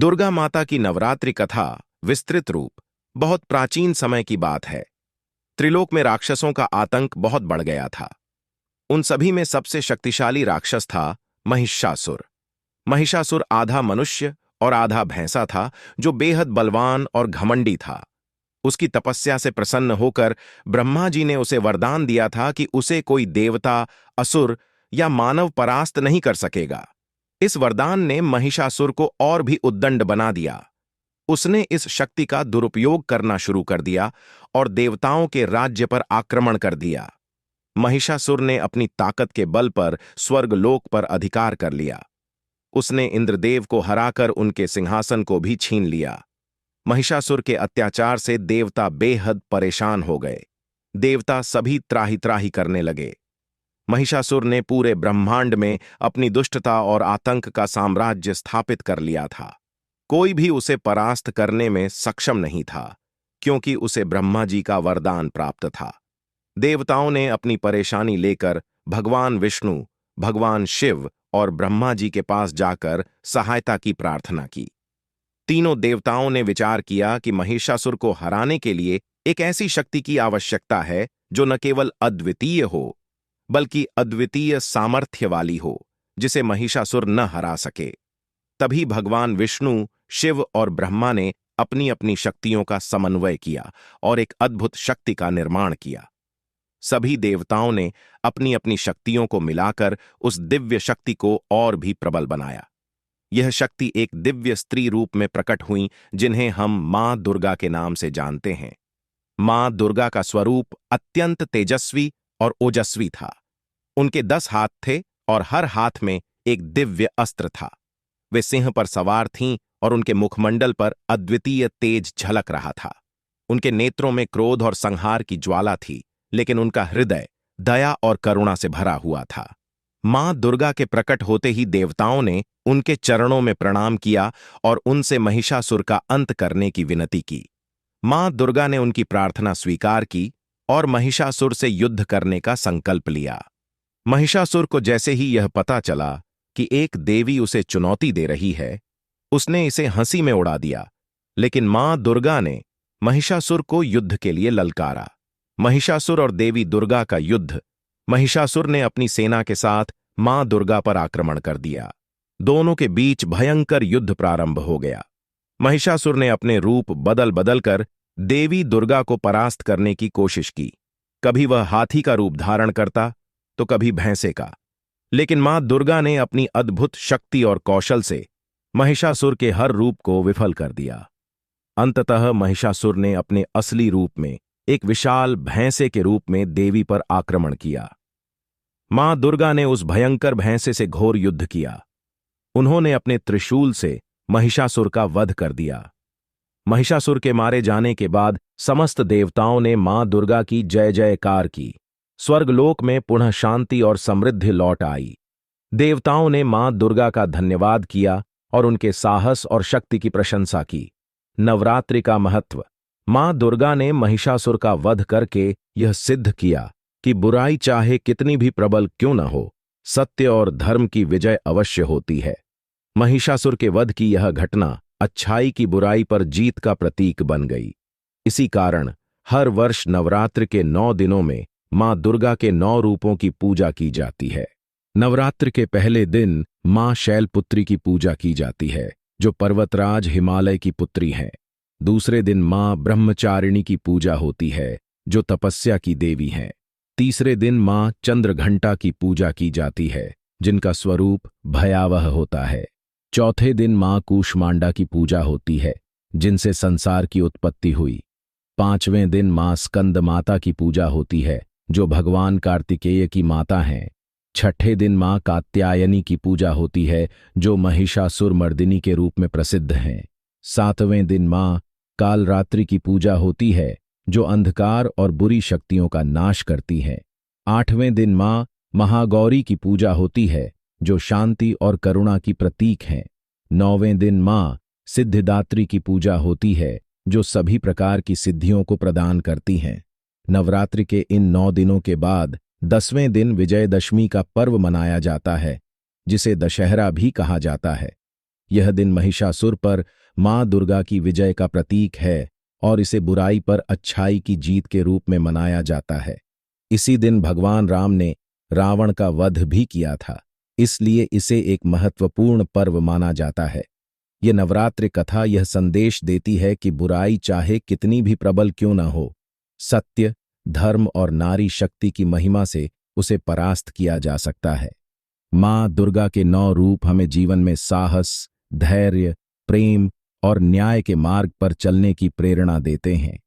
दुर्गा माता की नवरात्रि कथा विस्तृत रूप बहुत प्राचीन समय की बात है। त्रिलोक में राक्षसों का आतंक बहुत बढ़ गया था। उन सभी में सबसे शक्तिशाली राक्षस था महिषासुर। महिषासुर आधा मनुष्य और आधा भैंसा था, जो बेहद बलवान और घमंडी था। उसकी तपस्या से प्रसन्न होकर ब्रह्मा जी ने उसे वरदान दिया था कि उसे कोई देवता, असुर या मानव परास्त नहीं कर सकेगा। इस वरदान ने महिषासुर को और भी उद्दंड बना दिया। उसने इस शक्ति का दुरुपयोग करना शुरू कर दिया और देवताओं के राज्य पर आक्रमण कर दिया। महिषासुर ने अपनी ताकत के बल पर स्वर्गलोक पर अधिकार कर लिया। उसने इंद्रदेव को हराकर उनके सिंहासन को भी छीन लिया। महिषासुर के अत्याचार से देवता बेहद परेशान हो गए। देवता सभी त्राही त्राही करने लगे। महिषासुर ने पूरे ब्रह्मांड में अपनी दुष्टता और आतंक का साम्राज्य स्थापित कर लिया था। कोई भी उसे परास्त करने में सक्षम नहीं था, क्योंकि उसे ब्रह्मा जी का वरदान प्राप्त था। देवताओं ने अपनी परेशानी लेकर भगवान विष्णु, भगवान शिव और ब्रह्मा जी के पास जाकर सहायता की प्रार्थना की। तीनों देवताओं ने विचार किया कि महिषासुर को हराने के लिए एक ऐसी शक्ति की आवश्यकता है जो न केवल अद्वितीय हो, बल्कि अद्वितीय सामर्थ्य वाली हो, जिसे महिषासुर न हरा सके। तभी भगवान विष्णु, शिव और ब्रह्मा ने अपनी अपनी शक्तियों का समन्वय किया और एक अद्भुत शक्ति का निर्माण किया। सभी देवताओं ने अपनी अपनी शक्तियों को मिलाकर उस दिव्य शक्ति को और भी प्रबल बनाया। यह शक्ति एक दिव्य स्त्री रूप में प्रकट हुई, जिन्हें हम मां दुर्गा के नाम से जानते हैं। मां दुर्गा का स्वरूप अत्यंत तेजस्वी और ओजस्वी था। उनके 10 हाथ थे और हर हाथ में एक दिव्य अस्त्र था। वे सिंह पर सवार थीं और उनके मुखमंडल पर अद्वितीय तेज झलक रहा था। उनके नेत्रों में क्रोध और संहार की ज्वाला थी, लेकिन उनका हृदय दया और करुणा से भरा हुआ था। मां दुर्गा के प्रकट होते ही देवताओं ने उनके चरणों में प्रणाम किया और उनसे महिषासुर का अंत करने की विनती की। मां दुर्गा ने उनकी प्रार्थना स्वीकार की और महिषासुर से युद्ध करने का संकल्प लिया। महिषासुर को जैसे ही यह पता चला कि एक देवी उसे चुनौती दे रही है, उसने इसे हंसी में उड़ा दिया। लेकिन मां दुर्गा ने महिषासुर को युद्ध के लिए ललकारा। महिषासुर और देवी दुर्गा का युद्ध। महिषासुर ने अपनी सेना के साथ मां दुर्गा पर आक्रमण कर दिया। दोनों के बीच भयंकर युद्ध प्रारंभ हो गया। महिषासुर ने अपने रूप बदल बदलकर देवी दुर्गा को परास्त करने की कोशिश की। कभी वह हाथी का रूप धारण करता तो कभी भैंसे का, लेकिन मां दुर्गा ने अपनी अद्भुत शक्ति और कौशल से महिषासुर के हर रूप को विफल कर दिया। अंततः महिषासुर ने अपने असली रूप में एक विशाल भैंसे के रूप में देवी पर आक्रमण किया। मां दुर्गा ने उस भयंकर भैंसे से घोर युद्ध किया। उन्होंने अपने त्रिशूल से महिषासुर का वध कर दिया। महिषासुर के मारे जाने के बाद समस्त देवताओं ने मां दुर्गा की जय जयकार की। स्वर्गलोक में पुनः शांति और समृद्धि लौट आई। देवताओं ने मां दुर्गा का धन्यवाद किया और उनके साहस और शक्ति की प्रशंसा की। नवरात्रि का महत्व। मां दुर्गा ने महिषासुर का वध करके यह सिद्ध किया कि बुराई चाहे कितनी भी प्रबल क्यों न हो, सत्य और धर्म की विजय अवश्य होती है। महिषासुर के वध की यह घटना अच्छाई की बुराई पर जीत का प्रतीक बन गई। इसी कारण हर वर्ष नवरात्र के 9 दिनों में मां दुर्गा के 9 रूपों की पूजा की जाती है। नवरात्र के पहले दिन मां शैलपुत्री की पूजा की जाती है, जो पर्वतराज हिमालय की पुत्री हैं। दूसरे दिन मां ब्रह्मचारिणी की पूजा होती है, जो तपस्या की देवी हैं। तीसरे दिन मां चंद्रघंटा की पूजा की जाती है, जिनका स्वरूप भयावह होता है। चौथे दिन मां कूष्मांडा की पूजा होती है, जिनसे संसार की उत्पत्ति हुई। 5वें दिन मां स्कंद माता की पूजा होती है, जो भगवान कार्तिकेय की माता हैं। 6ठे दिन मां कात्यायनी की पूजा होती है, जो महिषासुर मर्दिनी के रूप में प्रसिद्ध हैं। 7वें दिन मां कालरात्रि की पूजा होती है, जो अंधकार और बुरी शक्तियों का नाश करती है। 8वें दिन मां महागौरी की पूजा होती है, जो शांति और करुणा की प्रतीक हैं। 9वें दिन मां सिद्धिदात्री की पूजा होती है, जो सभी प्रकार की सिद्धियों को प्रदान करती हैं। नवरात्रि के इन 9 दिनों के बाद 10वें दिन विजयदशमी का पर्व मनाया जाता है, जिसे दशहरा भी कहा जाता है। यह दिन महिषासुर पर मां दुर्गा की विजय का प्रतीक है और इसे बुराई पर अच्छाई की जीत के रूप में मनाया जाता है। इसी दिन भगवान राम ने रावण का वध भी किया था, इसलिए इसे एक महत्वपूर्ण पर्व माना जाता है। ये नवरात्रि कथा यह संदेश देती है कि बुराई चाहे कितनी भी प्रबल क्यों न हो, सत्य, धर्म और नारी शक्ति की महिमा से उसे परास्त किया जा सकता है। मां दुर्गा के 9 रूप हमें जीवन में साहस, धैर्य, प्रेम और न्याय के मार्ग पर चलने की प्रेरणा देते हैं।